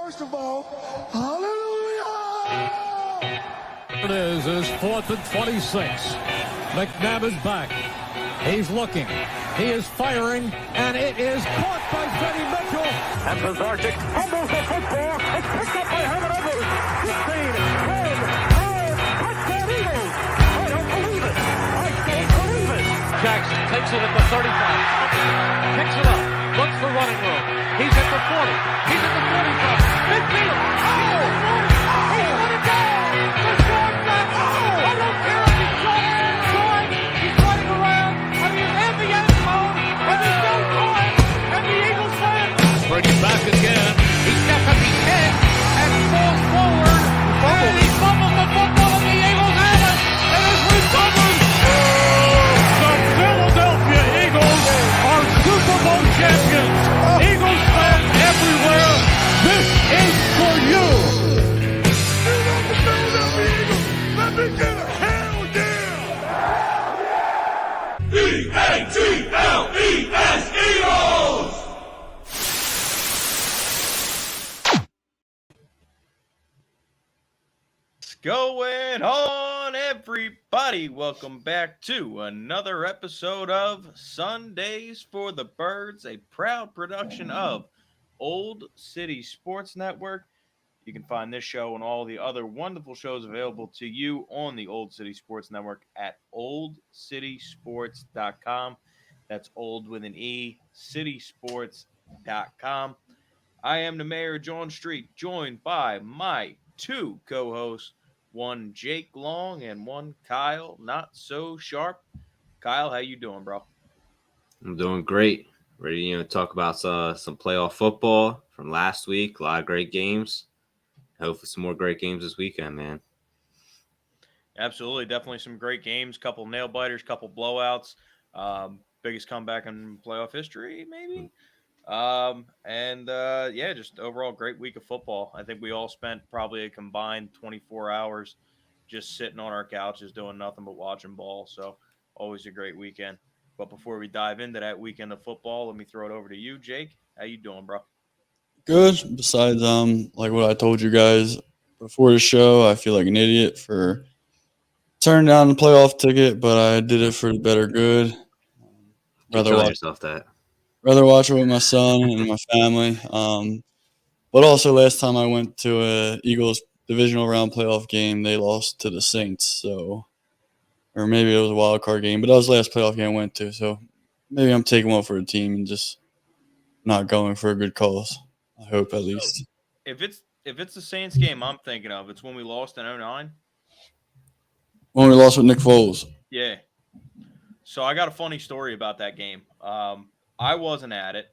First of all, hallelujah! It is 4th and 26. McNabb is back. He's looking. He is firing, and it is caught by Freddie Mitchell. And Pizarczyk fumbles the football. It's picked up by Herman Edwards. 15, 10, 5, touchdown Eagles. I don't believe it. I don't believe it. Jackson takes it at the 35. Picks it up. Looks for running room. He's at the 40. He's at the 45. Midfield. Oh! He's going to go! Touchdown Jackson! I don't care if he's short. He's running around. And he's in the end zone. And he's still going. And the Eagles win. Bring it back again. He steps up his head and falls forward. And he fumbles the football and the Eagles have it. And it's recovered. The Philadelphia Eagles are Super Bowl champions. Eagles fans everywhere, this is for you. You love the Philadelphia Eagles. Let me get a hell yeah! E-A-G-L-E-S Eagles! What's going on, everybody? Welcome back to another episode of Sundays for the Birds, a proud production of Old City Sports Network. You can find this show and all the other wonderful shows available to you on the Old City Sports Network at oldcitysports.com. That's old with an E, citysports.com. I am the mayor of John Street, joined by my two co-hosts, one Jake Long and one Kyle Not So Sharp. Kyle, how you doing, bro? I'm doing great. Ready to talk about some playoff football from last week. A lot of great games. Hopefully some more great games this weekend, man. Absolutely. Definitely some great games. Couple nail biters, couple blowouts. Biggest comeback in playoff history, maybe. Yeah, just overall great week of football. I think we all spent probably a combined 24 hours just sitting on our couches doing nothing but watching ball. So always a great weekend. But before we dive into that weekend of football, let me throw it over to you, Jake. How you doing, bro? Good. Besides, like what I told you guys before the show, I feel like an idiot for turning down the playoff ticket, but I did it for the better good. Rather watch yourself that. Rather watch it with my son and my family. But also last time I went to a Eagles divisional round playoff game, they lost to the Saints. So, or maybe it was a wild card game, but that was the last playoff game I went to. So maybe I'm taking one for the team and just not going for a good cause. I hope at least. If it's the Saints game I'm thinking of, it's when we lost in 2009. When we lost with Nick Foles. Yeah. So I got a funny story about that game. I wasn't at it,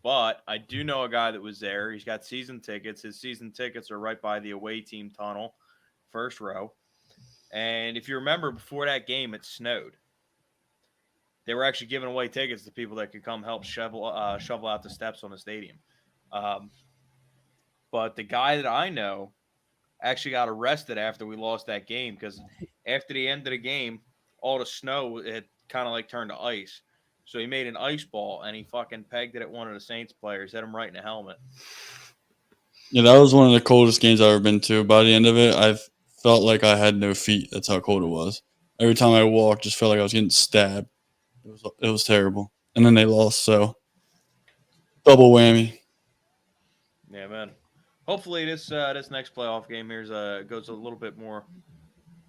but I do know a guy that was there. He's got season tickets. His season tickets are right by the away team tunnel, first row. And if you remember, before that game, it snowed. They were actually giving away tickets to people that could come help shovel out the steps on the stadium. But the guy that I know actually got arrested after we lost that game because after the end of the game, all the snow had kind of like turned to ice. So he made an ice ball and he fucking pegged it at one of the Saints players, hit him right in the helmet. Yeah, that was one of the coldest games I've ever been to. By the end of it, I felt like I had no feet. That's how cold it was. Every time I walked, just felt like I was getting stabbed. It was terrible. And then they lost, so double whammy. Yeah, man. Hopefully this next playoff game here goes a little bit more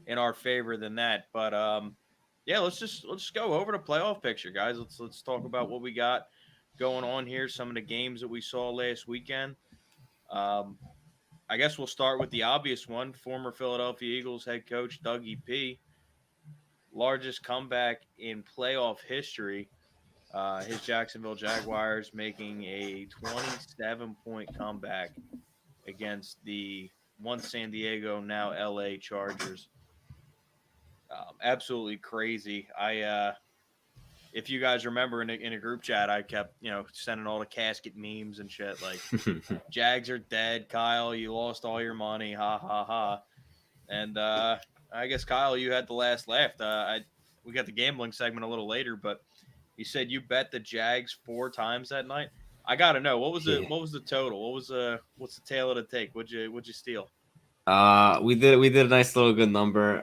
in our favor than that. But yeah, let's just go over the playoff picture, guys. Let's talk about what we got going on here. Some of the games that we saw last weekend. I guess we'll start with the obvious one. Former Philadelphia Eagles head coach Dougie P. Largest comeback in playoff history. His Jacksonville Jaguars making a 27-point comeback against the once San Diego, now LA Chargers. Absolutely crazy. If you guys remember in a group chat, I kept, sending all the casket memes and shit like, Jags are dead. Kyle, you lost all your money. Ha, ha, ha. And I guess, Kyle, you had the last laugh. We got the gambling segment a little later, but you said you bet the Jags 4 times that night. I gotta know what was the Yeah. what was the total? What's the tail of the take? What'd you steal? We did a nice little good number.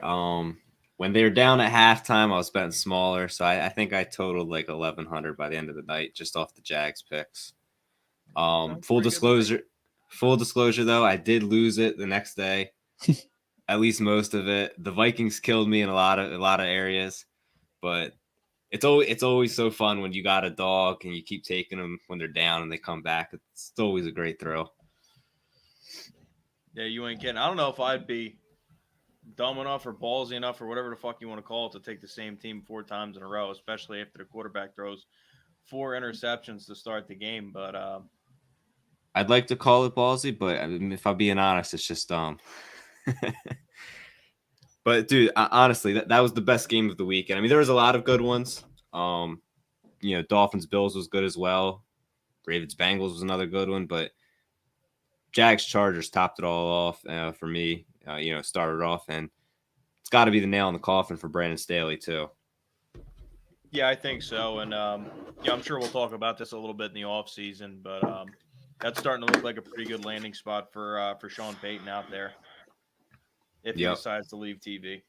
When they were down at halftime, I was betting smaller, so I think I totaled like 1,100 by the end of the night, just off the Jags picks. Sounds Full pretty good to me. disclosure though, I did lose it the next day, at least most of it. The Vikings killed me in a lot of areas, but it's always so fun when you got a dog and you keep taking them when they're down and they come back. It's always a great thrill. Yeah, you ain't kidding. I don't know if I'd be dumb enough or ballsy enough or whatever the fuck you want to call it to take the same team 4 times in a row, especially after the quarterback throws 4 interceptions to start the game. But I'd like to call it ballsy, but I mean, if I'm being honest, it's just dumb. But dude, honestly, that was the best game of the weekend. I mean, there was a lot of good ones. Dolphins Bills was good as well. Ravens Bengals was another good one, but Jags Chargers topped it all off for me. Started off, and it's got to be the nail in the coffin for Brandon Staley too. yeah, I think so. And I'm sure we'll talk about this a little bit in the offseason, but that's starting to look like a pretty good landing spot for Sean Payton out there if he decides to leave TV.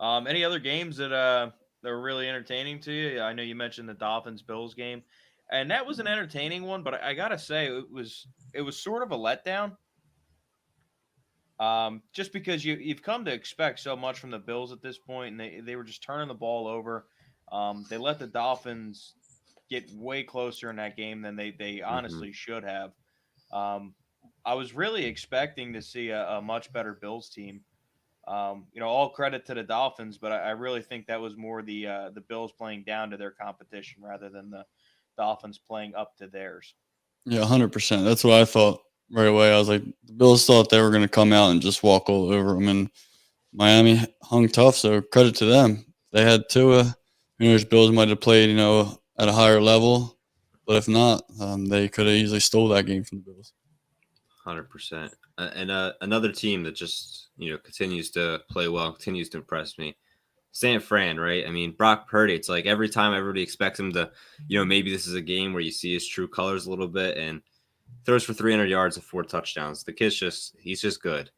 Any other games that were really entertaining to you? I know you mentioned the Dolphins Bills game, and that was an entertaining one, but I gotta say it was sort of a letdown. Just because you've come to expect so much from the Bills at this point, and they were just turning the ball over. They let the Dolphins get way closer in that game than they honestly should have. I was really expecting to see a much better Bills team. All credit to the Dolphins, but I really think that was more the Bills playing down to their competition rather than the Dolphins playing up to theirs. Yeah, 100%. That's what I thought right away. I was like, the Bills thought they were going to come out and just walk all over them, and Miami hung tough. So credit to them. They had Tua. Bills might have played, at a higher level, but if not, they could have easily stole that game from the Bills. 100%. And another team that just continues to play well, continues to impress me. San Fran, right? I mean, Brock Purdy, it's like every time everybody expects him to, maybe this is a game where you see his true colors a little bit, and throws for 300 yards and 4 touchdowns. The kid's he's just good.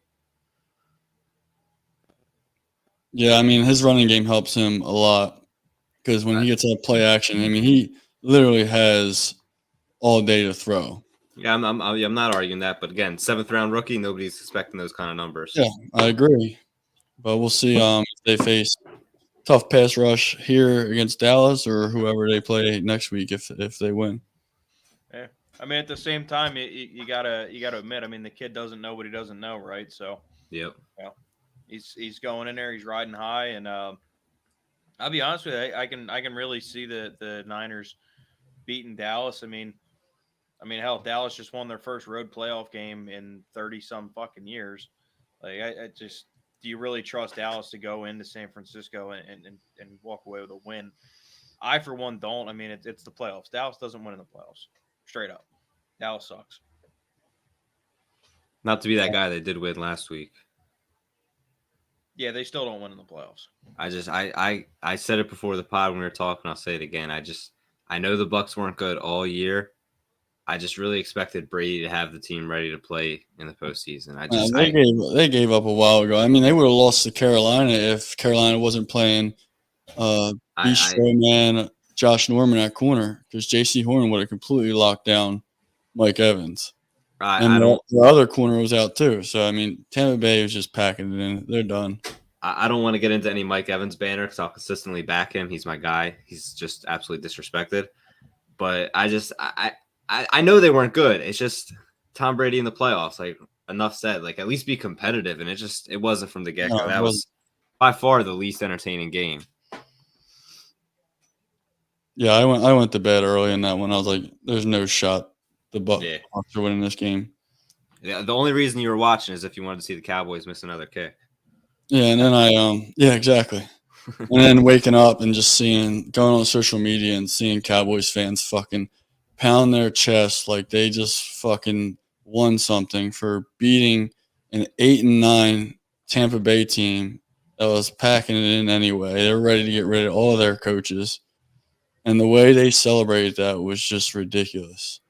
Yeah, I mean, his running game helps him a lot because when he gets that play action, I mean, he literally has all day to throw. Yeah, I'm not arguing that, but again, 7th-round rookie, nobody's expecting those kind of numbers. Yeah, I agree. But we'll see if they face tough pass rush here against Dallas or whoever they play next week if they win. Yeah, I mean, at the same time, you gotta admit, I mean, the kid doesn't know what he doesn't know, right? So, yep. Well, he's going in there, he's riding high, and I'll be honest with you, I can really see the Niners beating Dallas. I mean, hell, Dallas just won their first road playoff game in 30-some fucking years. Like, I just, do you really trust Dallas to go into San Francisco and walk away with a win? I, for one, don't. I mean, it's the playoffs. Dallas doesn't win in the playoffs. Straight up. Dallas sucks. Not to be that guy that did win last week. Yeah, they still don't win in the playoffs. I said it before the pod when we were talking. I'll say it again. I know the Bucs weren't good all year. I just really expected Brady to have the team ready to play in the postseason. They gave up a while ago. I mean, they would have lost to Carolina if Carolina wasn't playing Bistro Man, Josh Norman at corner, because J.C. Horn would have completely locked down Mike Evans. The other corner was out too. So, I mean, Tampa Bay was just packing it in. They're done. I don't want to get into any Mike Evans banner because I'll consistently back him. He's my guy. He's just absolutely disrespected. But I know they weren't good. It's just Tom Brady in the playoffs. Like, enough said. Like, at least be competitive. And it wasn't from the get-go. No, that was by far the least entertaining game. Yeah, I went to bed early in that one. I was like, there's no shot the Bucs are winning this game. Yeah, the only reason you were watching is if you wanted to see the Cowboys miss another kick. Yeah, and then yeah, exactly. And then waking up and just going on social media and seeing Cowboys fans fucking pound their chest like they just fucking won something for beating an 8-9 Tampa Bay team that was packing it in anyway. They're ready to get rid of all of their coaches. and the way they celebrated that was just ridiculous.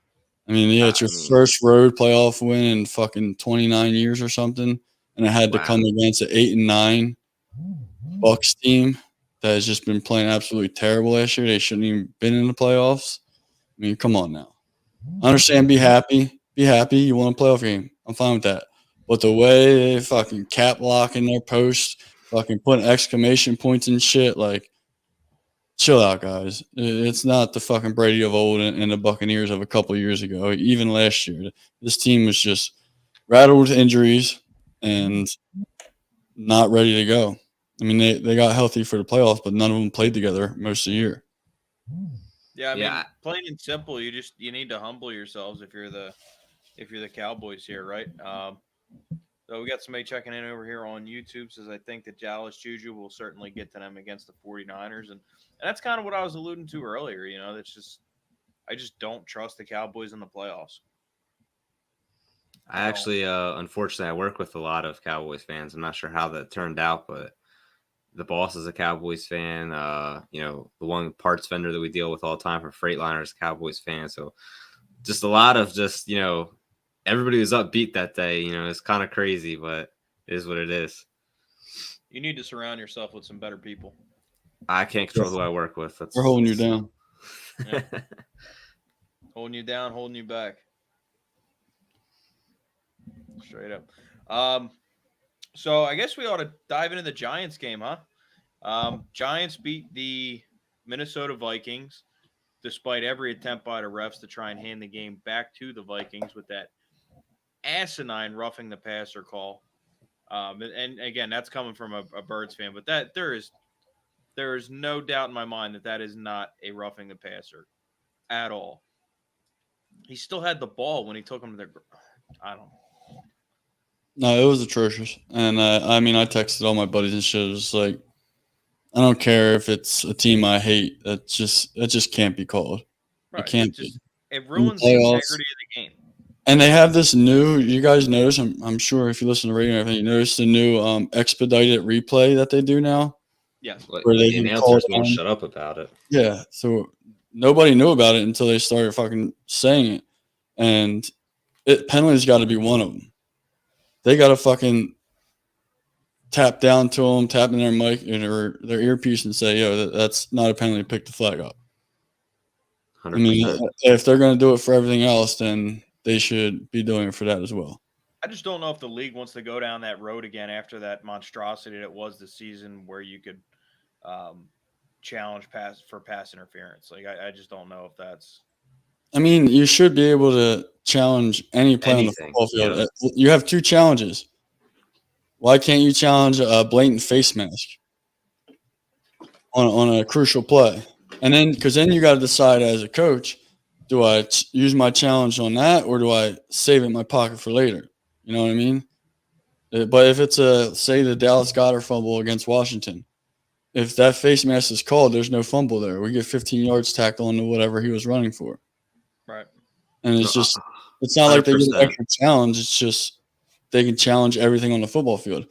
I mean, yeah, it's I your mean, first road playoff win in fucking 29 years or something, and it had to wow. come against an 8-9 Bucks team that has just been playing absolutely terrible last year. They shouldn't even been in the playoffs. I mean, come on now. I understand. Be happy. Be happy. You won a playoff game. I'm fine with that. But the way they fucking cap locking their post, fucking putting exclamation points and shit, like, chill out, guys. It's not the fucking Brady of old and the Buccaneers of a couple of years ago. Even last year, this team was just rattled with injuries and not ready to go. I mean, they got healthy for the playoffs, but none of them played together most of the year. Yeah, I mean, Yeah. plain and simple, you need to humble yourselves if you're the Cowboys here, right? So we got somebody checking in over here on YouTube, says I think that Dallas Juju will certainly get to them against the 49ers, and that's kind of what I was alluding to earlier. You know, that's just I just don't trust the Cowboys in the playoffs. I actually, unfortunately, I work with a lot of Cowboys fans. I'm not sure how that turned out, but the boss is a Cowboys fan. You know, the one parts vendor that we deal with all the time for Freightliner is a Cowboys fan. So just a lot of everybody was upbeat that day. You know, it's kind of crazy, but it is what it is. You need to surround yourself with some better people. I can't control who I work with. They're holding you down. Yeah. Holding you down, holding you back. Straight up. So I guess we ought to dive into the Giants game, huh? Giants beat the Minnesota Vikings despite every attempt by the refs to try and hand the game back to the Vikings with that asinine roughing the passer call. And again, that's coming from a Birds fan, but that there is no doubt in my mind that is not a roughing the passer at all. He still had the ball when he took him to the. I don't know. No, it was atrocious. And I mean, I texted all my buddies and shit. It was like, I don't care if it's a team I hate. That just can't be called. Right. It can't be. It ruins the Playoffs. integrity of the game. And they have this new. You guys notice? I'm sure if you listen to radio and everything, you notice the new expedited replay that they do now. Yes. Where they the can announcers call won't down. shut up about it. Yeah. So nobody knew about it until they started fucking saying it, and penalties got to be one of them. They got to fucking tap down to them, tap in their mic or their earpiece and say, yo, that's not a penalty, pick the flag up. 100%. I mean, if they're going to do it for everything else, then they should be doing it for that as well. I just don't know if the league wants to go down that road again after that monstrosity that was the season where you could challenge pass interference. Like, I just don't know if that's. I mean, you should be able to challenge any play on the football field. Yeah. You have two challenges. Why can't you challenge a blatant face mask on a crucial play? And then, because then you got to decide as a coach, do I use my challenge on that or do I save it in my pocket for later? You know what I mean? But if it's say the Dallas Goedert fumble against Washington, if that face mask is called, there's no fumble there. We get 15 yards tacked on to whatever he was running for. Right. And it's just, it's not 100%. Like they get an extra challenge. It's just they can challenge everything on the football field.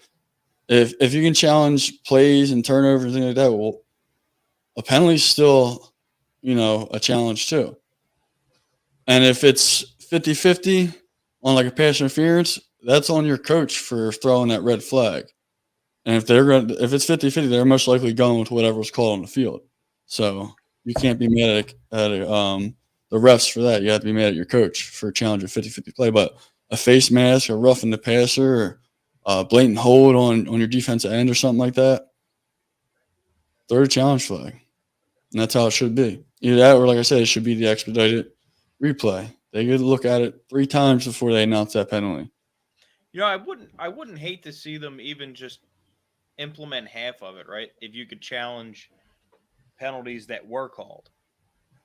If you can challenge plays and turnovers and things like that, well, a penalty's still, a challenge too. And if it's 50-50 on like a pass interference, that's on your coach for throwing that red flag. And if it's 50-50, they're most likely going with whatever was called on the field. So you can't be mad at the refs for that. You have to be mad at your coach for challenging 50-50 play. But a face mask or roughing the passer or a blatant hold on your defensive end or something like that, throw a challenge flag. And that's how it should be. Either that or, like I said, it should be the expedited replay. They get to look at it 3 times before they announce that penalty. I wouldn't hate to see them even just implement half of it, right? If you could challenge penalties that were called.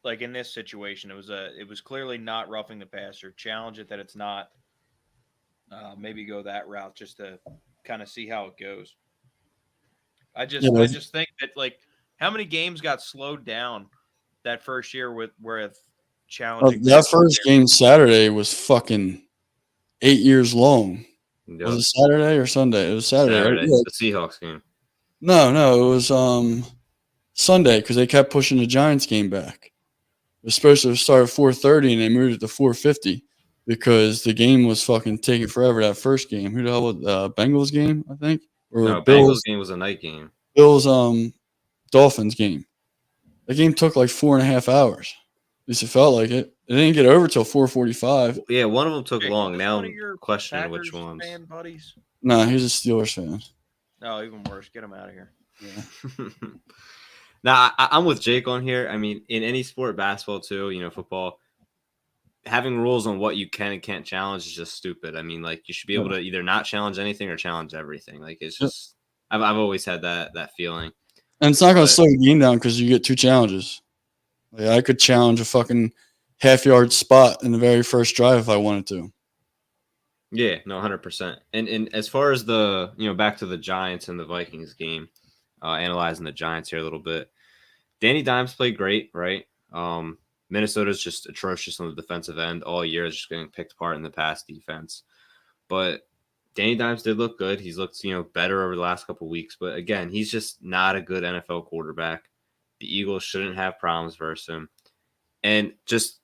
Like in this situation, it was clearly not roughing the passer. Challenge it that it's not. Maybe go that route just to kind of see how it goes. I just think that, like, how many games got slowed down that first year with challenging? That first game Saturday was fucking 8 years long. Yep. Was it Saturday or Sunday? It was Saturday. Right? The Seahawks game. No, it was Sunday because they kept pushing the Giants game back. It was supposed to start at 4:30 and they moved it to 4:50 because the game was fucking taking forever. That first game, who the hell was Bengals game? I think or No, Bills Bengals game was a night game. Bills Dolphins game. The game took like 4.5 hours. At least it felt like it. It didn't get over till 4:45. Yeah, one of them took Jake, long. is Now one of I'm your questioning which Packers ones. fan buddies? Nah, he's a Steelers fan. No, even worse. Get him out of here. Yeah. Now I'm with Jake on here. I mean, in any sport, basketball too, football, having rules on what you can and can't challenge is just stupid. I mean, like you should be able to either not challenge anything or challenge everything. Like it's just I've always had that feeling. And it's not going to slow the game down because you get 2 challenges. Like I could challenge a fucking half-yard spot in the very first drive if I wanted to. Yeah, no, 100%. And as far as the back to the Giants and the Vikings game, analyzing the Giants here a little bit. Danny Dimes played great, right? Minnesota's just atrocious on the defensive end all year, is just getting picked apart in the pass defense. But Danny Dimes did look good. He's looked, better over the last couple of weeks. But again, he's just not a good NFL quarterback. The Eagles shouldn't have problems versus him. And just,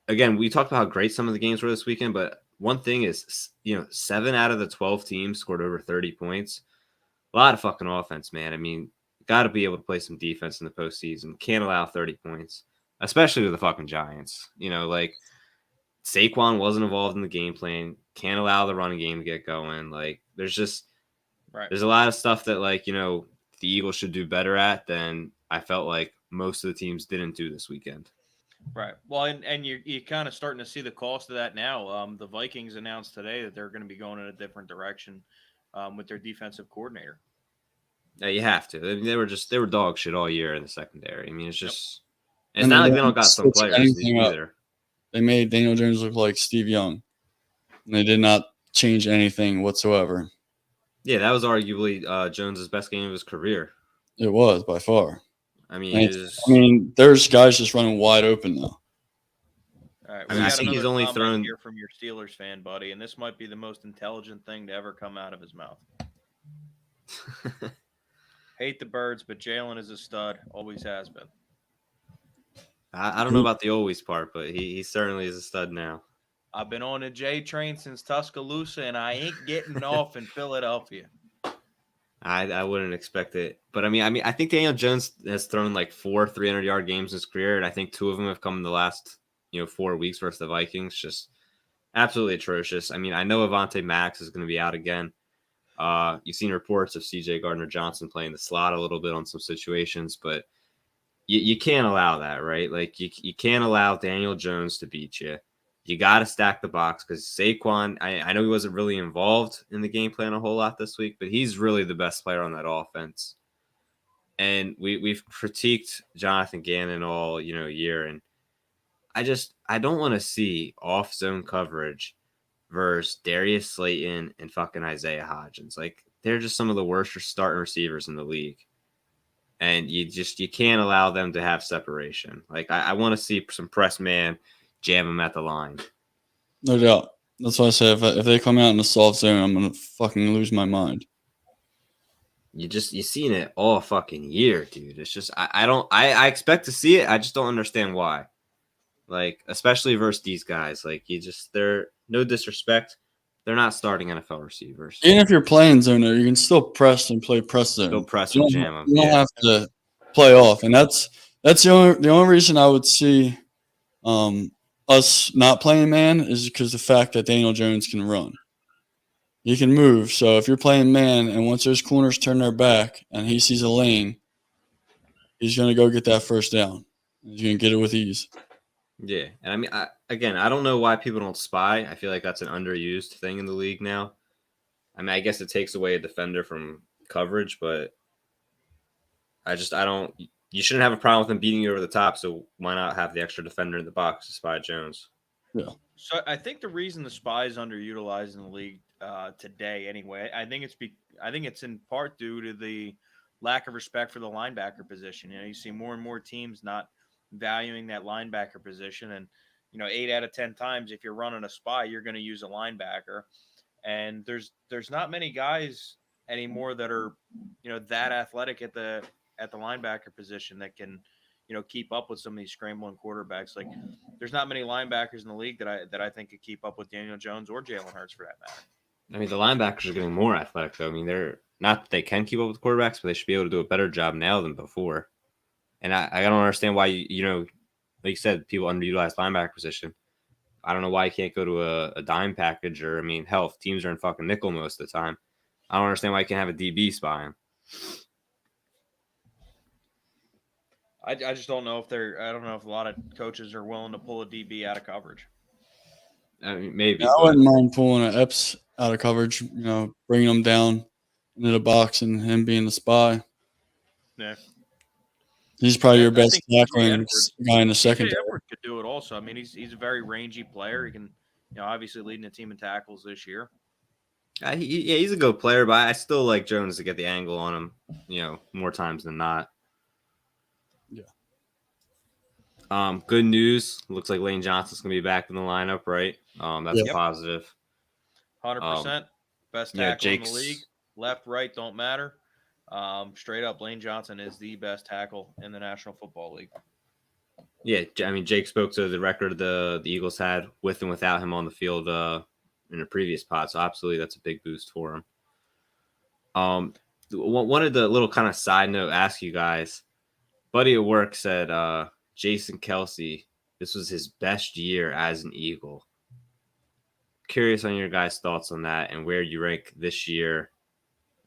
again, we talked about how great some of the games were this weekend, but one thing is, 7 out of the 12 teams scored over 30 points. A lot of fucking offense, man. I mean, got to be able to play some defense in the postseason. Can't allow 30 points, especially with the fucking Giants. Like Saquon wasn't involved in the game plan. Can't allow the running game to get going. Like there's a lot of stuff that the Eagles should do better at than I felt like most of the teams didn't do this weekend. Right. Well, and you're kind of starting to see the cost of that now. The Vikings announced today that they're going to be going in a different direction with their defensive coordinator. Yeah, you have to. I mean, they were dog shit all year in the secondary. I mean, it's just it's not like they don't got some players either. They made Daniel Jones look like Steve Young. And they did not change anything whatsoever. Yeah, that was arguably Jones's best game of his career. It was by far. I mean, there's guys just running wide open now. All right, I think he's only thrown here from your Steelers fan, buddy, and this might be the most intelligent thing to ever come out of his mouth. Hate the Birds, but Jalen is a stud. Always has been. I don't know about the always part, but he certainly is a stud now. I've been on a J train since Tuscaloosa, and I ain't getting off in Philadelphia. I wouldn't expect it, but I mean, I think Daniel Jones has thrown like 4 300-yard games in his career, and I think 2 of them have come in the last 4 weeks versus the Vikings. Just absolutely atrocious. I mean, I know Avonte Max is going to be out again. You've seen reports of C.J. Gardner-Johnson playing the slot a little bit on some situations, but you can't allow that, right? Like you can't allow Daniel Jones to beat you. You got to stack the box because Saquon, I know he wasn't really involved in the game plan a whole lot this week, but he's really the best player on that offense. And we've critiqued Jonathan Gannon all year, and I don't want to see off zone coverage versus Darius Slayton and fucking Isaiah Hodgins. Like they're just some of the worst starting receivers in the league. And you can't allow them to have separation. Like I want to see some press man jam them at the line. No doubt. That's why I say if they come out in a soft zone, I'm gonna fucking lose my mind. You've seen it all fucking year, dude. It's just I expect to see it. I just don't understand why. Like, especially versus these guys. Like they're no disrespect. They're not starting NFL receivers. Even if you're playing zone, you can still press and play press zone. Still press and jam them. You don't have to play off, and that's the only reason I would see us not playing man is because the fact that Daniel Jones can run. He can move. So if you're playing man, and once those corners turn their back and he sees a lane, he's going to go get that first down. He's going to get it with ease. Yeah, and I mean, I don't know why people don't spy. I feel like that's an underused thing in the league now. I mean, I guess it takes away a defender from coverage, but I don't. You shouldn't have a problem with them beating you over the top. So why not have the extra defender in the box to spy Jones? Yeah. So I think the reason the spy is underutilized in the league today, anyway, I think it's in part due to the lack of respect for the linebacker position. You see more and more teams not valuing that linebacker position, and 8 out of 10 times, if you're running a spy, you're going to use a linebacker, and there's not many guys anymore that are that athletic at the at the linebacker position that can, keep up with some of these scrambling quarterbacks. Like, there's not many linebackers in the league that I think could keep up with Daniel Jones or Jalen Hurts for that matter. I mean, the linebackers are getting more athletic, though. I mean, they're not that they can keep up with quarterbacks, but they should be able to do a better job now than before. And I don't understand why, like you said, people underutilize linebacker position. I don't know why you can't go to a dime package or, I mean, hell, if teams are in fucking nickel most of the time. I don't understand why you can't have a DB spy him. I just don't know if I don't know if a lot of coaches are willing to pull a DB out of coverage. I mean, maybe. Yeah, I wouldn't mind pulling an Epps out of coverage, bringing him down into the box and him being the spy. Yeah. He's probably your I best think tackling guy in the secondary. Edwards could do it also. I mean, he's a very rangy player. He can, obviously leading the team in tackles this year. He's a good player, but I still like Jones to get the angle on him, more times than not. Yeah. Good news. Looks like Lane Johnson's gonna be back in the lineup, right? That's a positive. 100%. Best tackle in the league. Left, right, don't matter. Straight up, Lane Johnson is the best tackle in the National Football League. Yeah, I mean, Jake spoke to the record the Eagles had with and without him on the field in a previous pod, so absolutely that's a big boost for him. Wanted the little kind of side note ask you guys. Buddy at work said Jason Kelce, this was his best year as an Eagle. Curious on your guys' thoughts on that and where you rank this year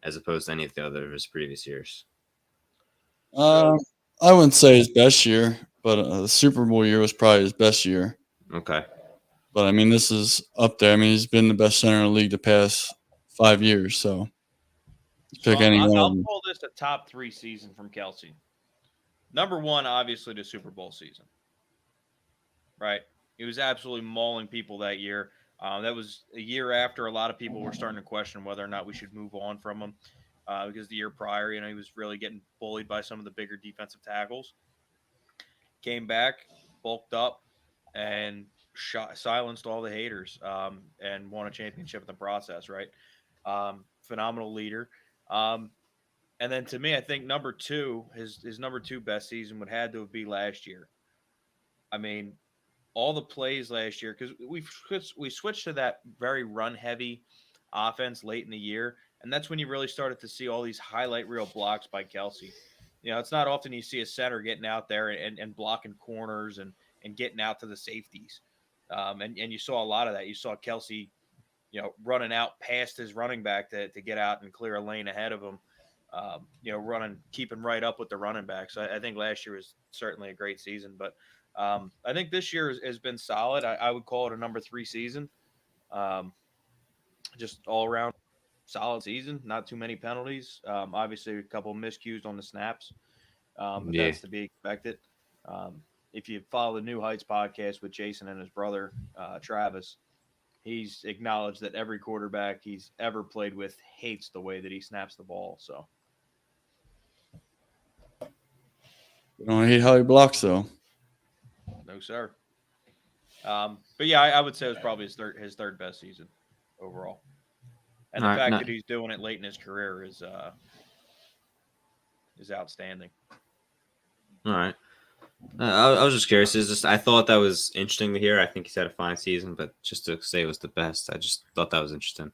as opposed to any of the other of his previous years. I wouldn't say his best year, but the Super Bowl year was probably his best year. Okay. But, I mean, this is up there. I mean, he's been the best center in the league the past 5 years, so pick any one. I'll call this a top 3 season from Kelce. Number 1, obviously, the Super Bowl season. Right? He was absolutely mauling people that year. That was a year after a lot of people were starting to question whether or not we should move on from him because the year prior, he was really getting bullied by some of the bigger defensive tackles. Came back, bulked up, and silenced all the haters and won a championship in the process, right? Phenomenal leader. And then to me, I think number 2, his number 2 best season would have to be last year. I mean, all the plays last year, because we switched to that very run-heavy offense late in the year, and that's when you really started to see all these highlight reel blocks by Kelce. It's not often you see a center getting out there and blocking corners and getting out to the safeties. And you saw a lot of that. You saw Kelce, running out past his running back to get out and clear a lane ahead of him. Keeping right up with the running back. So I think last year was certainly a great season, but I think this year has been solid. I would call it a number 3 season. Just all around solid season. Not too many penalties. Obviously, a couple of miscues on the snaps, but that's to be expected. If you follow the New Heights podcast with Jason and his brother Travis, he's acknowledged that every quarterback he's ever played with hates the way that he snaps the ball. So. You don't hate how he blocks, though. No, sir. But yeah, I would say it was probably his third best season overall. And the fact that he's doing it late in his career is outstanding. All right. I was just curious. I thought that was interesting to hear. I think he's had a fine season, but just to say it was the best, I just thought that was interesting.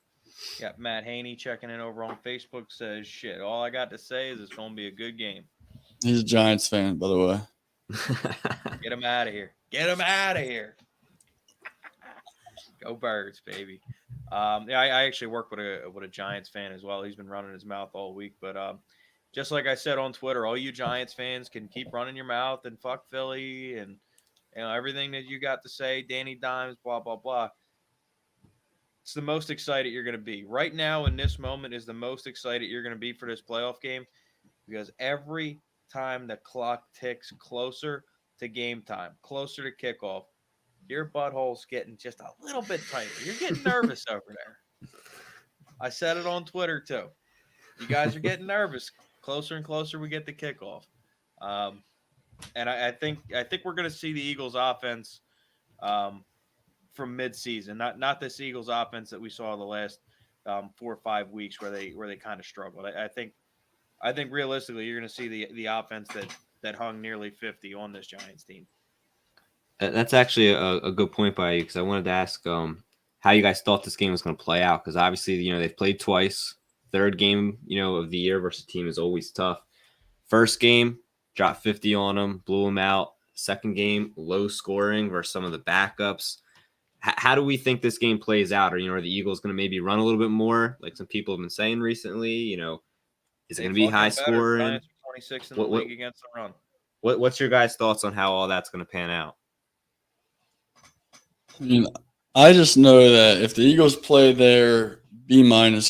Yeah, Matt Haney checking in over on Facebook says, "Shit, all I got to say is it's going to be a good game." He's a Giants fan, by the way. Get him out of here. Get him out of here. Go Birds, baby. I actually work with a Giants fan as well. He's been running his mouth all week. But just like I said on Twitter, all you Giants fans can keep running your mouth and fuck Philly and everything that you got to say, Danny Dimes, blah, blah, blah. It's the most excited you're going to be. Right now in this moment is the most excited you're going to be for this playoff game because every time the clock ticks closer to game time, closer to kickoff, your butthole's getting just a little bit tighter. You're getting nervous over there. I said it on Twitter too. You guys are getting nervous. Closer and closer we get to kickoff. And I think we're going to see the Eagles offense from midseason. Not this Eagles offense that we saw the last 4 or 5 weeks where they kind of struggled. I I think realistically, you're going to see the offense that hung nearly 50 on this Giants team. That's actually a good point by you, because I wanted to ask how you guys thought this game was going to play out, because obviously, they've played twice. Third game, of the year versus a team is always tough. First game, dropped 50 on them, blew them out. Second game, low scoring versus some of the backups. How do we think this game plays out? Or, are the Eagles going to maybe run a little bit more, like some people have been saying recently? Is it going to be high scoring? Giants are 26 in the league against the run. What's your guys' thoughts on how all that's going to pan out? I just know that if the Eagles play their B-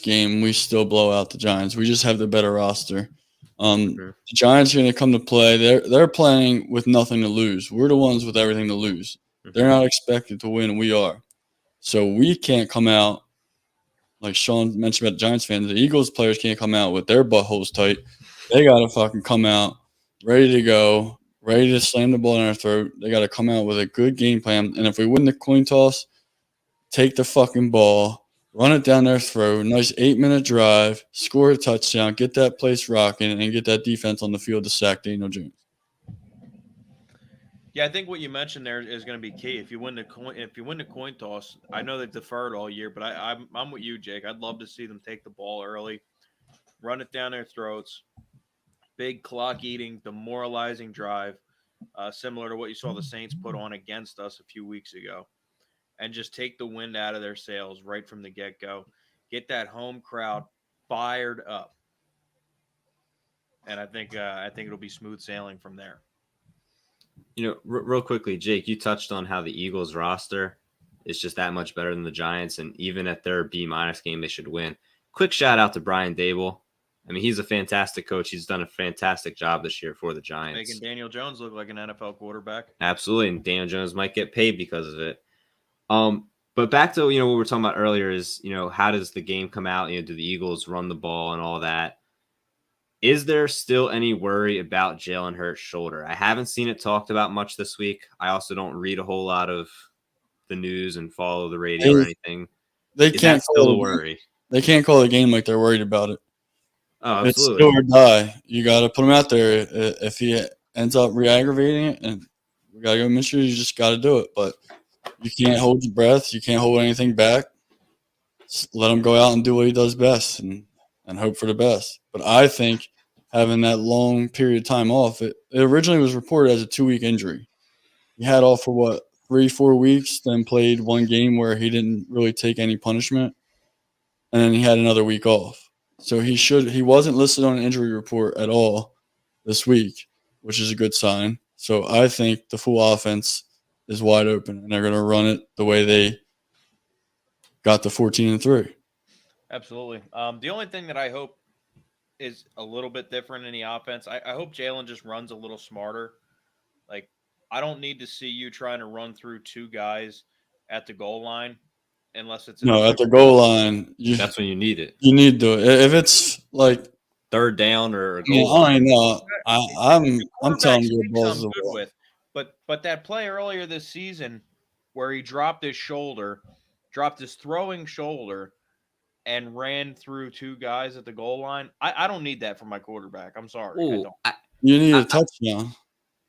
game, we still blow out the Giants. We just have the better roster. The Giants are going to come to play. They're playing with nothing to lose. We're the ones with everything to lose. They're not expected to win. We are. So we can't come out, like Sean mentioned about the Giants fans, the Eagles players can't come out with their buttholes tight. They got to fucking come out ready to go, ready to slam the ball in our throat. They got to come out with a good game plan. And if we win the coin toss, take the fucking ball, run it down their throat, nice 8-minute drive, score a touchdown, get that place rocking, and get that defense on the field to sack Daniel Jones. Yeah, I think what you mentioned there is going to be key. If you win the coin toss, I know they've deferred all year, but I'm with you, Jake. I'd love to see them take the ball early, run it down their throats, big clock eating, demoralizing drive, similar to what you saw the Saints put on against us a few weeks ago, and just take the wind out of their sails right from the get-go. Get that home crowd fired up, and I think it'll be smooth sailing from there. Real quickly, Jake, you touched on how the Eagles roster is just that much better than the Giants, and even at their B- game, they should win. Quick shout out to Brian Dable. I mean, he's a fantastic coach. He's done a fantastic job this year for the Giants. Making Daniel Jones look like an NFL quarterback. Absolutely, and Daniel Jones might get paid because of it. But back to, what we were talking about earlier is, how does the game come out? Do the Eagles run the ball and all that? Is there still any worry about Jalen Hurts' shoulder? I haven't seen it talked about much this week. I also don't read a whole lot of the news and follow the radio or anything. They can't still a worry. They can't call the game like they're worried about it. Oh, It's absolutely. still or die. You got to put him out there. If he ends up re-aggravating it, and we got to go Mister, you just got to do it. But you can't hold your breath. You can't hold anything back. Just let him go out and do what he does best and hope for the best. But I think having that long period of time off, it originally was reported as a 2-week injury. He had off for 3-4 weeks, then played one game where he didn't really take any punishment, and then he had another week off. So he wasn't listed on an injury report at all this week, which is a good sign. So I think the full offense is wide open, and they're going to run it the way they got to 14-3. Absolutely. The only thing that I hope is a little bit different in the offense, I hope Jalen just runs a little smarter. Like, I don't need to see you trying to run through two guys at the goal line unless it's at the goal line. That's when you need it. You need to. If it's like third down or a goal line. I'm telling you, balls good with. But that play earlier this season where he dropped his throwing shoulder, and ran through two guys at the goal line. I don't need that from my quarterback. I'm sorry. Ooh, I don't. You need a touchdown.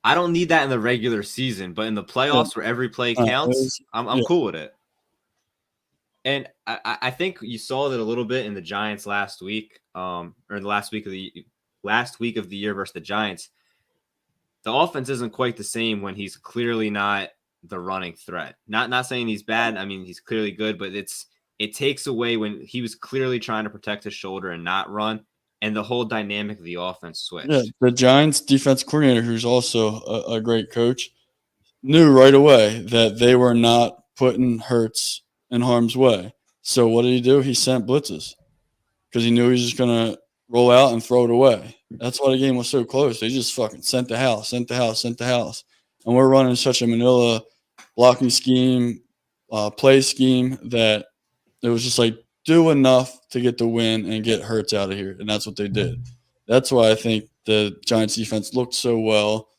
I don't need that in the regular season, but in the playoffs where every play counts, I'm cool with it. And I think you saw that a little bit in the Giants last week, or in the last week of the year versus the Giants. The offense isn't quite the same when he's clearly not the running threat. Not saying he's bad. I mean, he's clearly good, but it takes away when he was clearly trying to protect his shoulder and not run, and the whole dynamic of the offense switched. Yeah, the Giants defense coordinator, who's also a great coach, knew right away that they were not putting Hurts in harm's way. So what did he do? He sent blitzes because he knew he was just going to roll out and throw it away. That's why the game was so close. They just fucking sent the house. And we're running such a manila blocking scheme, play scheme that it was just like, do enough to get the win and get Hurts out of here. And that's what they did. That's why I think the Giants defense looked so well,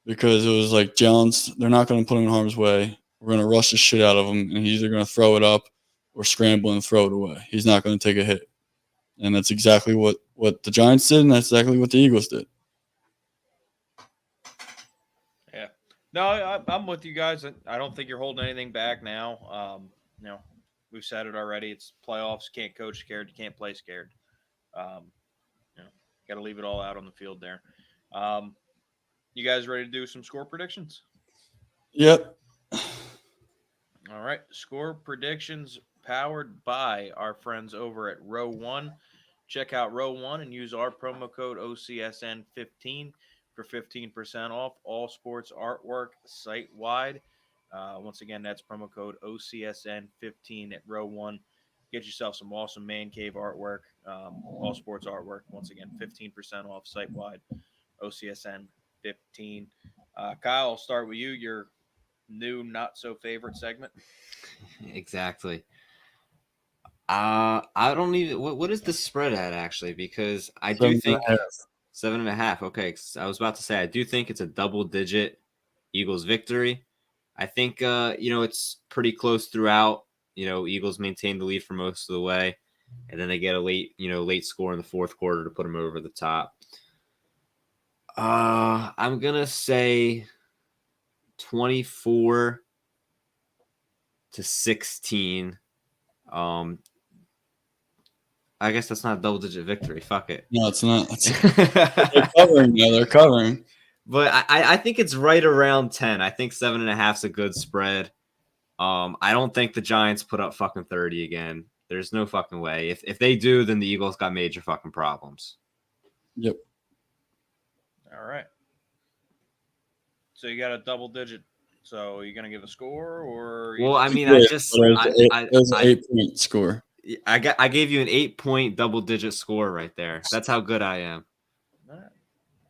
because it was like, Jones, they're not going to put him in harm's way. We're going to rush the shit out of him, and he's either going to throw it up or scramble and throw it away. He's not going to take a hit. And that's exactly what what the Giants did, and that's exactly what the Eagles did. Yeah. No, I'm with you guys. I don't think you're holding anything back now. We've said it already. It's playoffs. Can't coach scared. You can't play scared. Um, got to leave it all out on the field there. You guys ready to do some score predictions? Yep. All right. Score predictions powered by our friends over at Row One. Check out Row One and use our promo code OCSN15 for 15% off all sports artwork site wide. Once again, that's promo code OCSN15 at Row One. Get yourself some awesome man cave artwork, all sports artwork. Once again, 15% off site wide. OCSN15. Kyle, I'll start with you. Your new not so favorite segment. Exactly. I don't even. What is the spread at actually? Because I do think 7.5. Okay, I was about to say I do think it's a double-digit Eagles victory. I think it's pretty close throughout. Eagles maintain the lead for most of the way, and then they get a late score in the fourth quarter to put them over the top. I'm gonna say 24-16. I guess that's not a double-digit victory. Fuck it. No, it's not. They're covering. Yeah, they're covering. But I think it's right around 10. I think 7.5 is a good spread. I don't think the Giants put up fucking 30 again. There's no fucking way. If they do, then the Eagles got major fucking problems. Yep. All right. So you got a double digit. So are you gonna give a score or? Well, I mean, it was an 8-point score. I gave you an 8-point double-digit score right there. That's how good I am.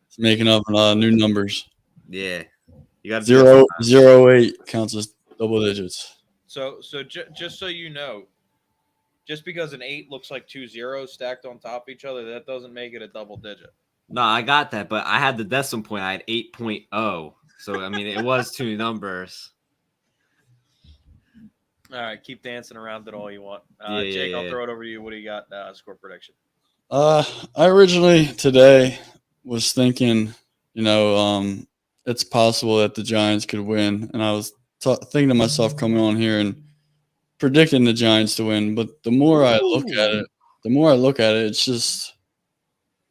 It's making up new numbers. Yeah, you got 0.08 counts as double digits. So just so you know, just because an 8 looks like 2 zeros stacked on top of each other, that doesn't make it a double digit. No, I got that, but I had the decimal point. I had 8.0. So I mean, it was 2 numbers. All right, keep dancing around it all you want. Yeah, Jake, I'll throw it over to you. What do you got? Score prediction. I originally today was thinking, it's possible that the Giants could win, and I was thinking to myself coming on here and predicting the Giants to win. But the more I look at it, it's just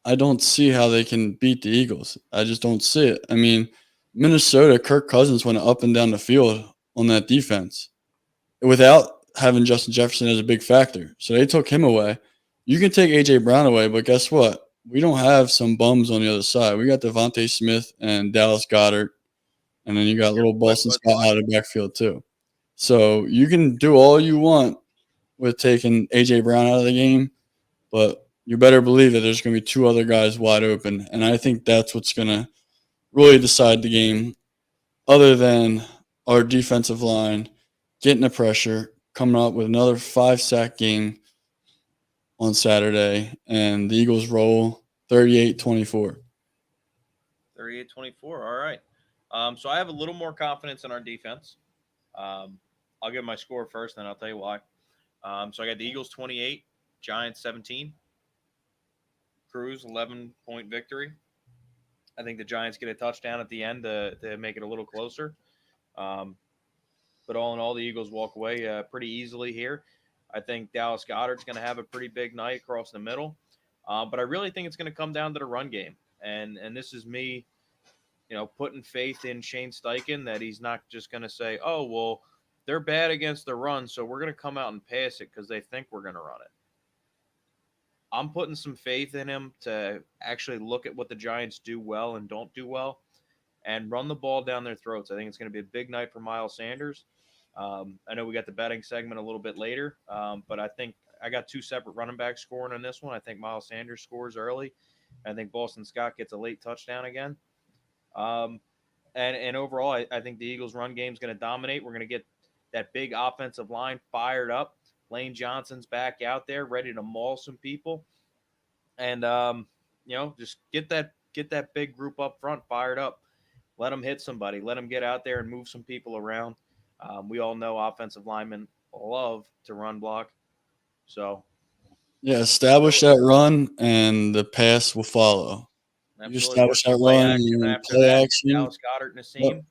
I don't see how they can beat the Eagles. I just don't see it. I mean, Minnesota, Kirk Cousins went up and down the field on that defense without having Justin Jefferson as a big factor. So they took him away. You can take A.J. Brown away, but guess what? We don't have some bums on the other side. We got Devontae Smith and Dallas Goedert, and then you got little Boston Scott out of the backfield too. So you can do all you want with taking A.J. Brown out of the game, but you better believe that there's going to be 2 other guys wide open, and I think that's what's going to really decide the game, other than our defensive line getting the pressure, coming up with another 5-sack game on Saturday, and the Eagles roll 38-24. 38-24. All right. So I have a little more confidence in our defense. I'll give my score first, then I'll tell you why. So I got the Eagles 28, Giants 17. Cruz 11-point victory. I think the Giants get a touchdown at the end to make it a little closer. But all in all, the Eagles walk away pretty easily here. I think Dallas Goedert's going to have a pretty big night across the middle. But I really think it's going to come down to the run game. And this is me, putting faith in Shane Steichen that he's not just going to say, oh, well, they're bad against the run, so we're going to come out and pass it because they think we're going to run it. I'm putting some faith in him to actually look at what the Giants do well and don't do well and run the ball down their throats. I think it's going to be a big night for Miles Sanders. I know we got the betting segment a little bit later, but I think I got 2 separate running backs scoring on this one. I think Miles Sanders scores early. I think Boston Scott gets a late touchdown again. And overall, I think the Eagles' run game is going to dominate. We're going to get that big offensive line fired up. Lane Johnson's back out there ready to maul some people. And, just get that big group up front fired up. Let them hit somebody. Let them get out there and move some people around. We all know offensive linemen love to run block. So Yeah, establish that run, and the pass will follow. You Absolutely. Work establish some that play run, and action you're in after play that. Get action. Dallas Goddard in the Yep. seam.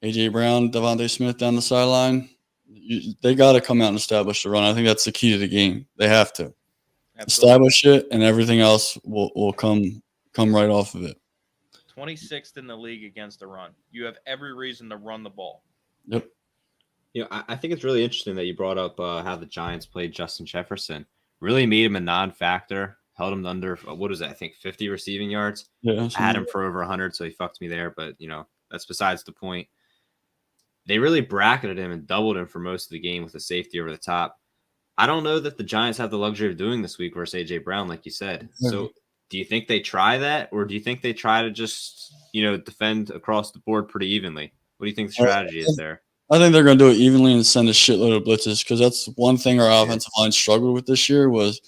AJ Brown, Devontae Smith down the sideline. They got to come out and establish the run. I think that's the key to the game. They have to Absolutely. establish it, and everything else will come right off of it. 26th in the league against the run. You have every reason to run the ball. Yep. I think it's really interesting that you brought up how the Giants played Justin Jefferson. Really made him a non-factor. Held him under, what is that? I think 50 receiving yards. Yeah. I had him for over 100, so he fucked me there. But, that's besides the point. They really bracketed him and doubled him for most of the game with a safety over the top. I don't know that the Giants have the luxury of doing this week versus A.J. Brown, like you said. So do you think they try that, or do you think they try to just, defend across the board pretty evenly? What do you think the strategy is there? I think they're going to do it evenly and send a shitload of blitzes, because that's one thing our offensive line struggled with this year was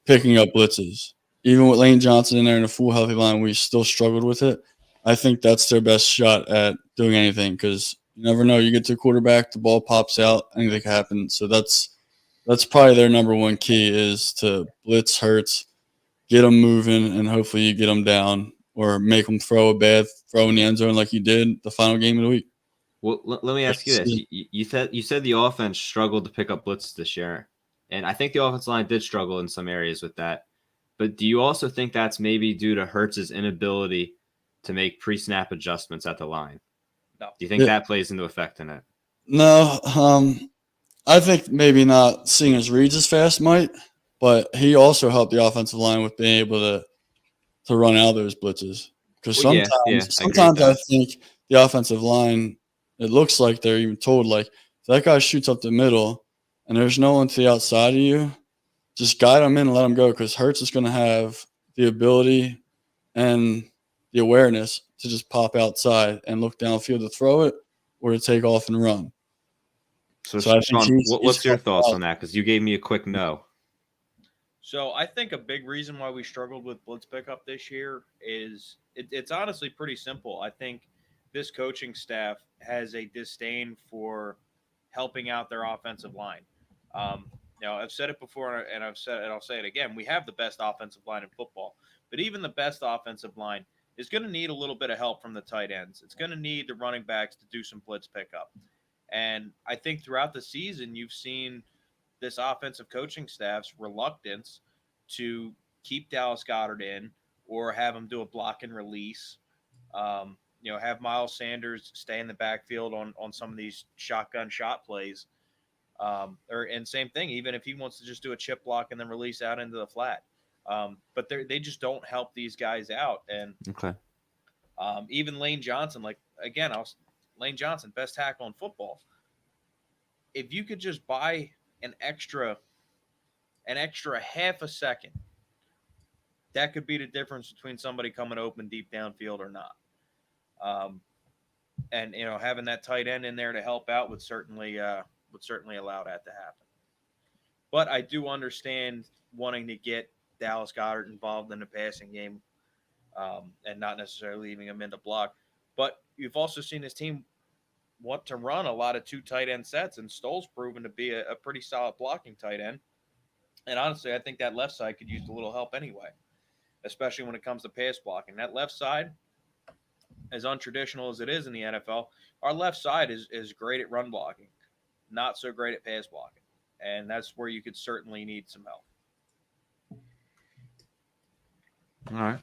picking up blitzes. Even with Lane Johnson in there and a full healthy line, we still struggled with it. I think that's their best shot at doing anything, because you never know. You get to a quarterback, the ball pops out, anything can happen. So that's probably their number one key is to blitz Hurts, get them moving, and hopefully you get them down or make them throw a bad throw in the end zone like you did the final game of the week. Well, let me ask you this. You said the offense struggled to pick up blitzes this year, and I think the offensive line did struggle in some areas with that. But do you also think that's maybe due to Hurts' inability to make pre-snap adjustments at the line? No. Do you think that plays into effect in it? No, I think maybe not seeing his reads as fast might, but he also helped the offensive line with being able to run out those blitzes. Because sometimes I think the offensive line, it looks like they're even told, like, if that guy shoots up the middle and there's no one to the outside of you, just guide him in and let him go, because Hurts is going to have the ability and the awareness to just pop outside and look downfield to throw it or to take off and run. So I Sean, what's your thoughts on that? Because you gave me a quick no. So I think a big reason why we struggled with blitz pickup this year is it's honestly pretty simple. I think this coaching staff has a disdain for helping out their offensive line. I've said it before, and I'll say it again. We have the best offensive line in football, but even the best offensive line is going to need a little bit of help from the tight ends. It's going to need the running backs to do some blitz pickup. And I think throughout the season, you've seen this offensive coaching staff's reluctance to keep Dallas Goedert in or have him do a block and release. Have Miles Sanders stay in the backfield on some of these shotgun shot plays. And same thing, even if he wants to just do a chip block and then release out into the flat. But they just don't help these guys out. And even Lane Johnson, Lane Johnson, best tackle in football. If you could just buy an extra half a second, that could be the difference between somebody coming open deep downfield or not. And having that tight end in there to help out would certainly allow that to happen. But I do understand wanting to get Dallas Goedert involved in the passing game, and not necessarily leaving him in the block. But you've also seen his team want to run a lot of two tight end sets, and Stoll's proven to be a pretty solid blocking tight end. And honestly, I think that left side could use a little help anyway, especially when it comes to pass blocking. That left side, as untraditional as it is in the NFL, our left side is great at run blocking, not so great at pass blocking. And that's where you could certainly need some help. All right.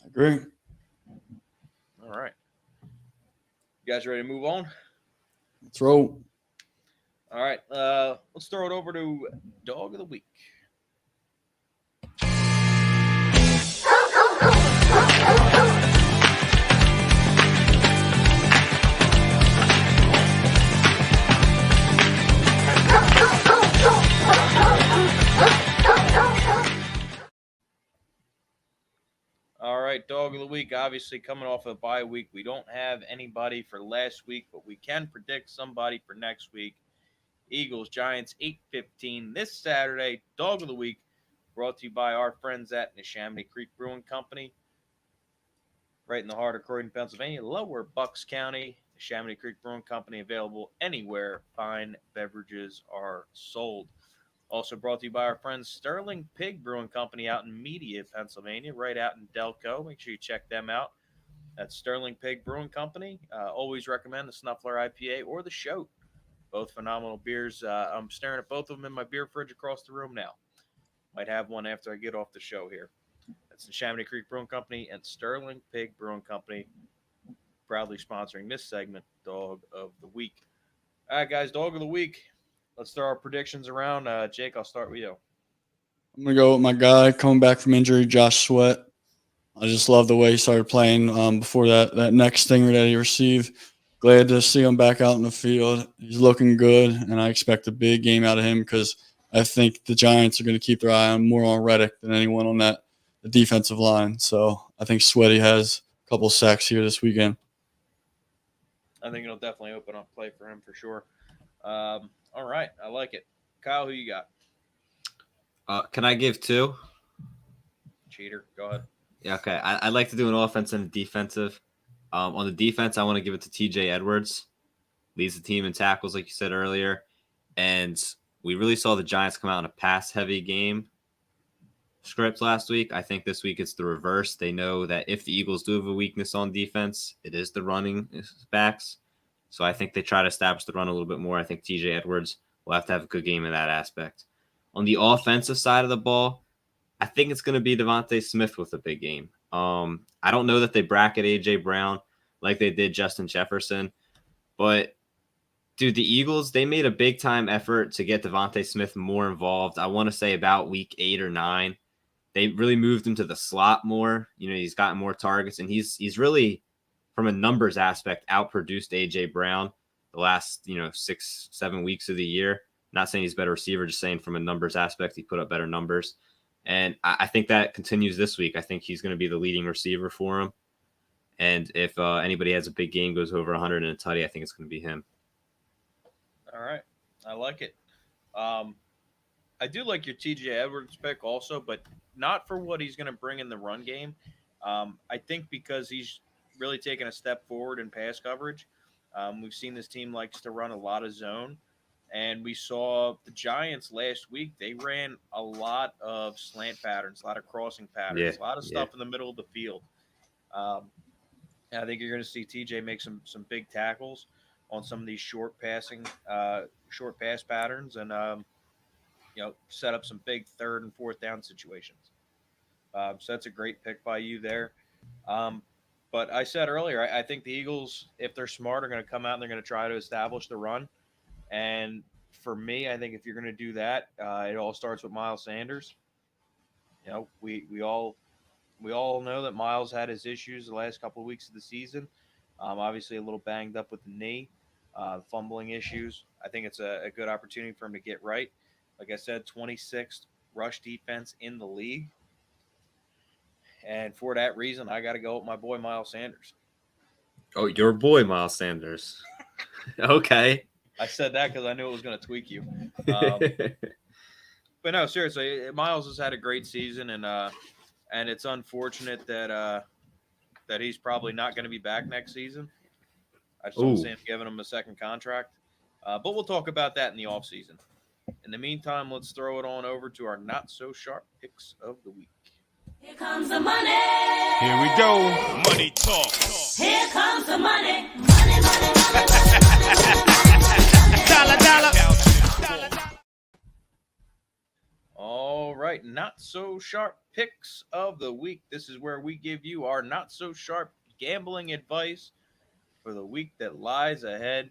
I agree. All right. You guys ready to move on? Let's roll. All right. Let's throw it over to Dog of the Week. All right, Dog of the Week, obviously coming off a bye week. We don't have anybody for last week, but we can predict somebody for next week. Eagles, Giants, 8:15 this Saturday. Dog of the Week, brought to you by our friends at Neshaminy Creek Brewing Company, right in the heart of Croydon, Pennsylvania, Lower Bucks County. Neshaminy Creek Brewing Company, available anywhere fine beverages are sold. Also brought to you by our friends Sterling Pig Brewing Company out in Media, Pennsylvania, right out in Delco. Make sure you check them out. That's Sterling Pig Brewing Company. Always recommend the Snuffler IPA or the Shoat. Both phenomenal beers. I'm staring at both of them in my beer fridge across the room now. Might have one after I get off the show here. That's the Chamonix Creek Brewing Company and Sterling Pig Brewing Company, proudly sponsoring this segment, Dog of the Week. All right, guys, Dog of the Week. Let's throw our predictions around. Jake, I'll start with you. I'm gonna go with my guy coming back from injury, Josh Sweat. I just love the way he started playing before that neck stinger that he received. Glad to see him back out in the field. He's looking good, and I expect a big game out of him because I think the Giants are going to keep their eye more on Reddick than anyone on the defensive line. So I think Sweaty has a couple sacks here this weekend. I think it'll definitely open up play for him for sure. All right, I like it. Kyle, who you got? Can I give two? Cheater, go ahead. Yeah, okay. I'd like to do an offense and a defensive. On the defense, I want to give it to TJ Edwards. Leads the team in tackles, like you said earlier. And we really saw the Giants come out in a pass-heavy game script last week. I think this week it's the reverse. They know that if the Eagles do have a weakness on defense, it is the running backs. So I think they try to establish the run a little bit more. I think TJ Edwards will have to have a good game in that aspect. On the offensive side of the ball, I think it's going to be Devontae Smith with a big game. I don't know that they bracket A.J. Brown like they did Justin Jefferson, but dude, the Eagles, they made a big-time effort to get Devontae Smith more involved. I want to say about week 8 or 9. They really moved him to the slot more. You know, he's gotten more targets, and he's really, from a numbers aspect, outproduced A.J. Brown the last, 6-7 weeks of the year. Not saying he's a better receiver, just saying from a numbers aspect, he put up better numbers. And I think that continues this week. I think he's going to be the leading receiver for him. And if anybody has a big game, goes over 100 in a tutty, I think it's going to be him. All right. I like it. I do like your TJ Edwards pick also, but not for what he's going to bring in the run game. I think because he's really taken a step forward in pass coverage. We've seen this team likes to run a lot of zone. And we saw the Giants last week. They ran a lot of slant patterns, a lot of crossing patterns, a lot of stuff in the middle of the field. And I think you're going to see TJ make some big tackles on some of these short pass patterns, and set up some big 3rd and 4th down situations. So that's a great pick by you there. But I said earlier, I think the Eagles, if they're smart, are going to come out and they're going to try to establish the run. And for me, I think if you're going to do that, it all starts with Miles Sanders. We all know that Miles had his issues the last couple of weeks of the season. Obviously, a little banged up with the knee, fumbling issues. I think it's a good opportunity for him to get right. Like I said, 26th rush defense in the league. And for that reason, I got to go with my boy Miles Sanders. Oh, your boy Miles Sanders. Okay. I said that because I knew it was going to tweak you. But no, seriously, Miles has had a great season, and it's unfortunate that he's probably not going to be back next season. I just don't see him giving him a second contract. But we'll talk about that in the offseason. In the meantime, let's throw it on over to our not-so-sharp picks of the week. Here comes the money. Here we go. Money talk. Here comes the money. Money, money, money, money. Dollar. All right, not-so-sharp picks of the week. This is where we give you our not-so-sharp gambling advice for the week that lies ahead.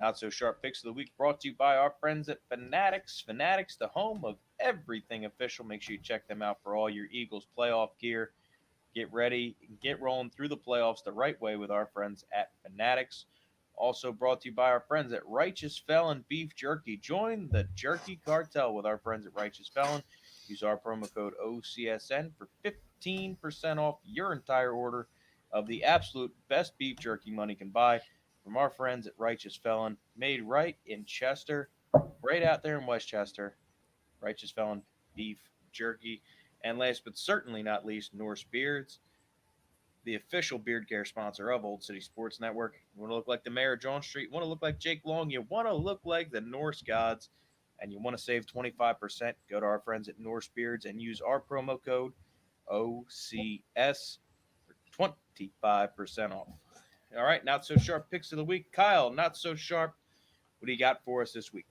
Not So Sharp Picks of the Week brought to you by our friends at Fanatics. Fanatics, the home of everything official. Make sure you check them out for all your Eagles playoff gear. Get ready and get rolling through the playoffs the right way with our friends at Fanatics. Also brought to you by our friends at Righteous Felon Beef Jerky. Join the jerky cartel with our friends at Righteous Felon. Use our promo code OCSN for 15% off your entire order of the absolute best beef jerky money can buy. From our friends at Righteous Felon, made right in Chester, right out there in Westchester. Righteous Felon Beef Jerky. And last but certainly not least, Norse Beards, the official beard care sponsor of Old City Sports Network. You want to look like the mayor of John Street, want to look like Jake Long, you want to look like the Norse gods, and you want to save 25%, go to our friends at Norse Beards and use our promo code OCS for 25% off. All right, not so sharp picks of the week. Kyle, not so sharp. What do you got for us this week?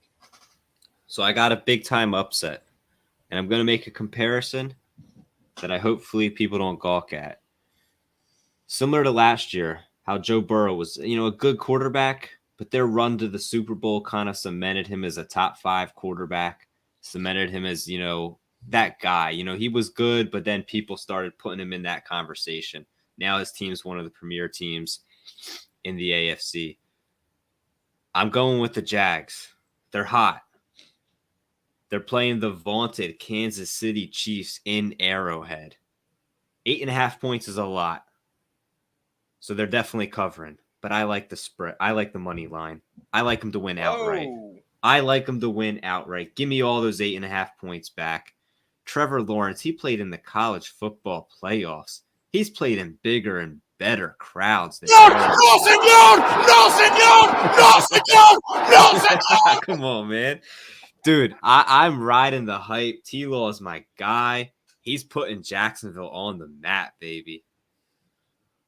So I got a big time upset, and I'm going to make a comparison that I hopefully people don't gawk at. Similar to last year, how Joe Burrow was, a good quarterback, but their run to the Super Bowl kind of cemented him as a top 5 quarterback, cemented him as, that guy. He was good, but then people started putting him in that conversation. Now his team's one of the premier teams in the AFC. I'm going with the Jags. They're hot. They're playing the vaunted Kansas City Chiefs in Arrowhead. 8.5 points is a lot. So they're definitely covering. But I like the spread. I like the money line. I like them to win outright. I like them to win outright. Give me all those 8.5 points back. Trevor Lawrence, he played in the college football playoffs. He's played in bigger and better crowds than Come on, man. Dude, I'm riding the hype. T-Law is my guy. He's putting Jacksonville on the map, baby.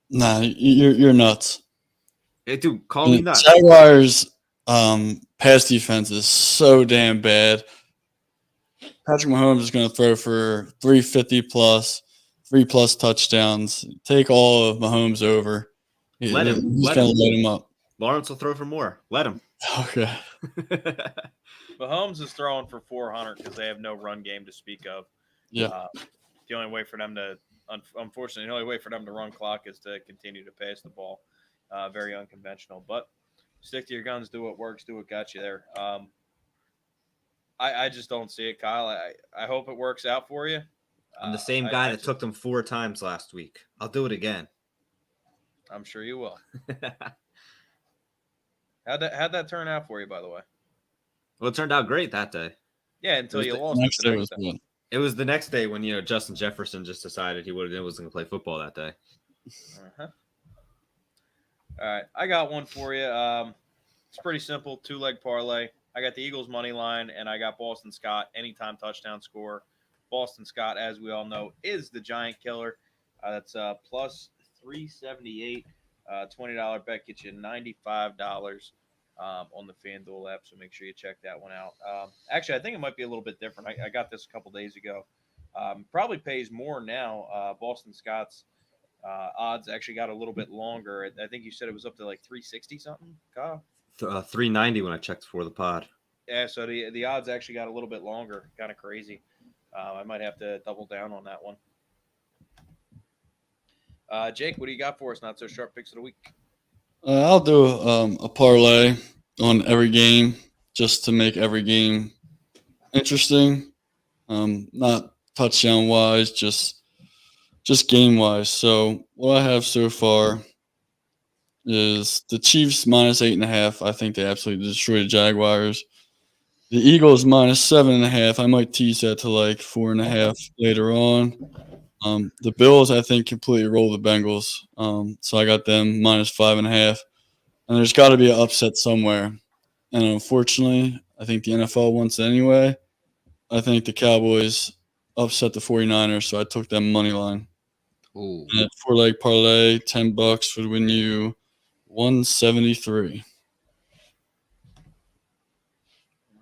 Nah, you're nuts. Hey, dude, call me nuts. Jaguars pass defense is so damn bad. Patrick Mahomes is going to throw for 350 plus, 3+ touchdowns. Take all of Mahomes over. Let him. He's going to light him up. Lawrence will throw for more. Let him. Okay. Mahomes is throwing for 400 because they have no run game to speak of. Yeah. The only way for them to, unfortunately, the only way for them to run clock is to continue to pass the ball. Very unconventional, but stick to your guns, do what works, do what got you there. I just don't see it, Kyle. I hope it works out for you. I'm the same guy that took them 4 times last week. I'll do it again. I'm sure you will. How'd that turn out for you, by the way? Well, it turned out great that day. Yeah, until you lost. Next day was good. It was the next day when Justin Jefferson just decided he wasn't going to play football that day. Uh-huh. All right, I got one for you. It's pretty simple, 2-leg parlay. I got the Eagles money line, and I got Boston Scott anytime touchdown score. Boston Scott, as we all know, is the giant killer. That's plus 378. $20 bet gets you $95 on the FanDuel app, so make sure you check that one out. Actually, I think it might be a little bit different. I got this a couple days ago. Probably pays more now. Boston Scott's odds actually got a little bit longer. I think you said it was up to like 360 something, Kyle? 390 when I checked before the pod. Yeah, so the odds actually got a little bit longer. Kind of crazy. I might have to double down on that one. Jake, what do you got for us? Not so sharp picks of the week. I'll do a parlay on every game just to make every game interesting. Not touchdown wise, just game wise. So what I have so far is the Chiefs minus 8.5. I think they absolutely destroyed the Jaguars. The Eagles minus 7.5. I might tease that to like 4.5 later on. The Bills, I think, completely roll the Bengals. So I got them minus 5.5. And there's got to be an upset somewhere. And unfortunately, I think the NFL wants it anyway. I think the Cowboys upset the 49ers, so I took them money line. Ooh. And 4-leg parlay, $10 would win you $173.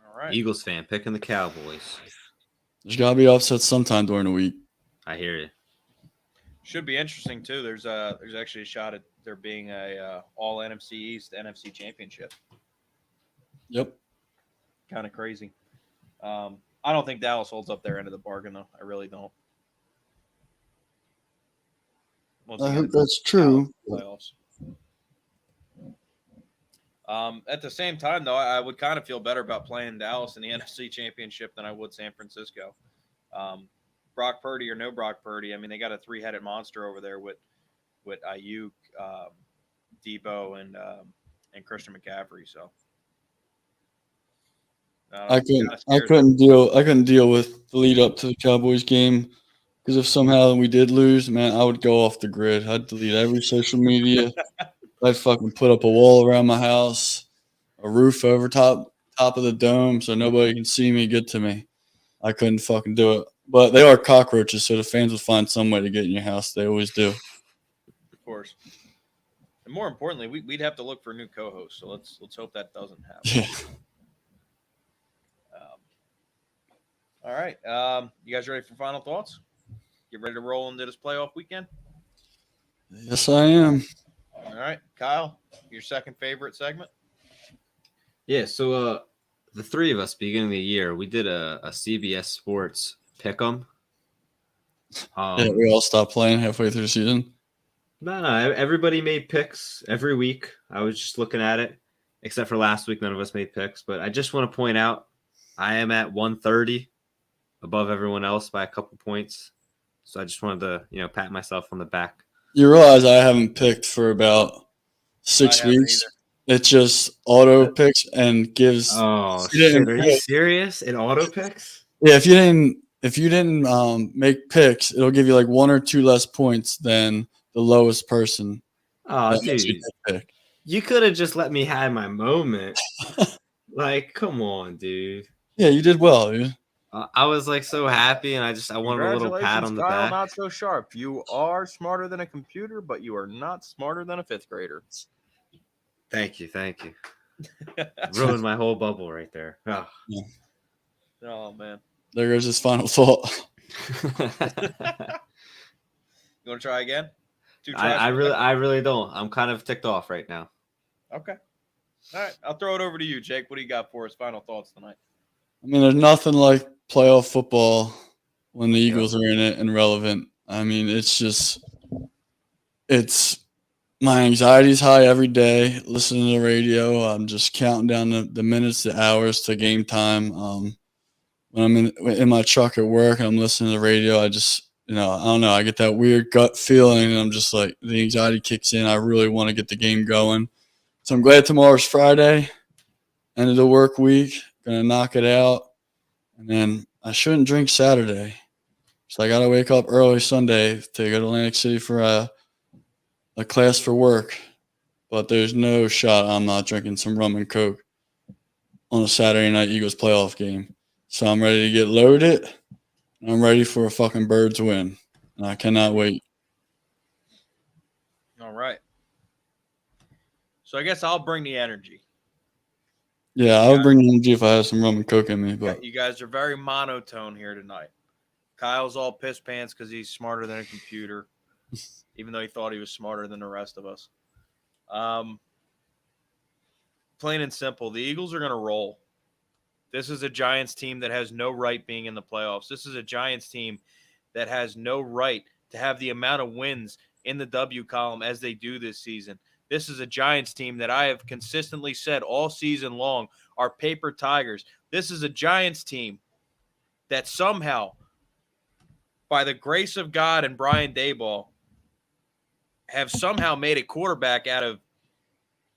All right. Eagles fan picking the Cowboys. There's got to be upsets sometime during the week. I hear you. Should be interesting too. There's actually a shot at there being a all NFC East NFC Championship. Yep. Kind of crazy. I don't think Dallas holds up their end of the bargain though. I really don't. Once I again, hope that's true. Playoffs. At the same time, though, I would kind of feel better about playing Dallas in the NFC Championship than I would San Francisco. Brock Purdy or no Brock Purdy, I mean, they got a 3-headed monster over there with Ayuk, Debo, and Christian McCaffrey. So I couldn't deal with the lead up to the Cowboys game because if somehow we did lose, man, I would go off the grid. I'd delete every social media. I'd fucking put up a wall around my house, a roof over top top of the dome so nobody can see me, get to me. I couldn't fucking do it. But they are cockroaches, so the fans will find some way to get in your house. They always do. Of course. And more importantly, we'd have to look for a new co-host. So let's hope that doesn't happen. Yeah. All right. You guys ready for final thoughts? Get ready to roll into this playoff weekend? Yes, I am. All right. Kyle, your second favorite segment? Yeah, so the three of us, beginning of the year, we did a CBS Sports pick'em. Yeah, we all stopped playing halfway through the season. No, everybody made picks every week. I was just looking at it, except for last week, none of us made picks. But I just want to point out, I am at 130, above everyone else by a couple points. So I just wanted to, pat myself on the back. You realize I haven't picked for about 6 weeks. It just auto picks and gives. Oh shit! Are you serious? It auto picks? Yeah, if you didn't make picks, it'll give you like 1 or 2 less points than the lowest person. Oh, dude, you could have just let me have my moment. Like, come on, dude. Yeah, you did well, dude. I was like so happy, and I wanted a little pat on the Kyle, back. not so sharp. You are smarter than a computer, but you are not smarter than a fifth grader. Thank you. Ruined my whole bubble right there. Oh, Yeah. Oh man. There goes his final thought. You want to try again? I really don't. I'm kind of ticked off right now. Okay. All right. I'll throw it over to you, Jake. What do you got for us? Final thoughts tonight? I mean, there's nothing like playoff football when the Eagles are in it and relevant. I mean, it's my anxiety's high every day. Listening to the radio, I'm just counting down the minutes, the hours to game time. When I'm in my truck at work and I'm listening to the radio, I just, I don't know. I get that weird gut feeling, and I'm just like, the anxiety kicks in. I really want to get the game going. So I'm glad tomorrow's Friday, end of the work week. Gonna knock it out, and then I shouldn't drink Saturday. So I gotta wake up early Sunday to go to Atlantic City for a class for work. But there's no shot I'm not drinking some rum and coke on a Saturday night Eagles playoff game. So I'm ready to get loaded. I'm ready for a fucking Birds win, and I cannot wait. All right. So I guess I'll bring the energy. Yeah, I would bring energy if I had some rum and coke in me. But You guys are very monotone here tonight. Kyle's all piss pants because he's smarter than a computer, even though he thought he was smarter than the rest of us. Plain and simple, the Eagles are going to roll. This is a Giants team that has no right being in the playoffs. This is a Giants team that has no right to have the amount of wins in the W column as they do this season. This is a Giants team that I have consistently said all season long are paper tigers. This is a Giants team that somehow, by the grace of God and Brian Daboll, have somehow made a quarterback out of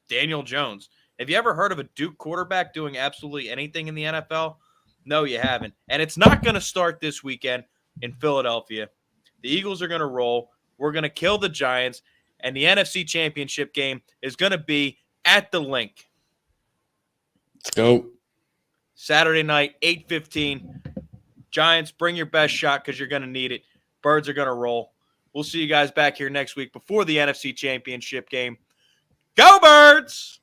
Daniel Jones. Have you ever heard of a Duke quarterback doing absolutely anything in the NFL? No, you haven't. And it's not going to start this weekend in Philadelphia. The Eagles are going to roll. We're going to kill the Giants. And the NFC Championship game is going to be at the Link. let's go. Saturday night, 8:15. Giants, bring your best shot because you're going to need it. Birds are going to roll. We'll see you guys back here next week before the NFC Championship game. Go Birds!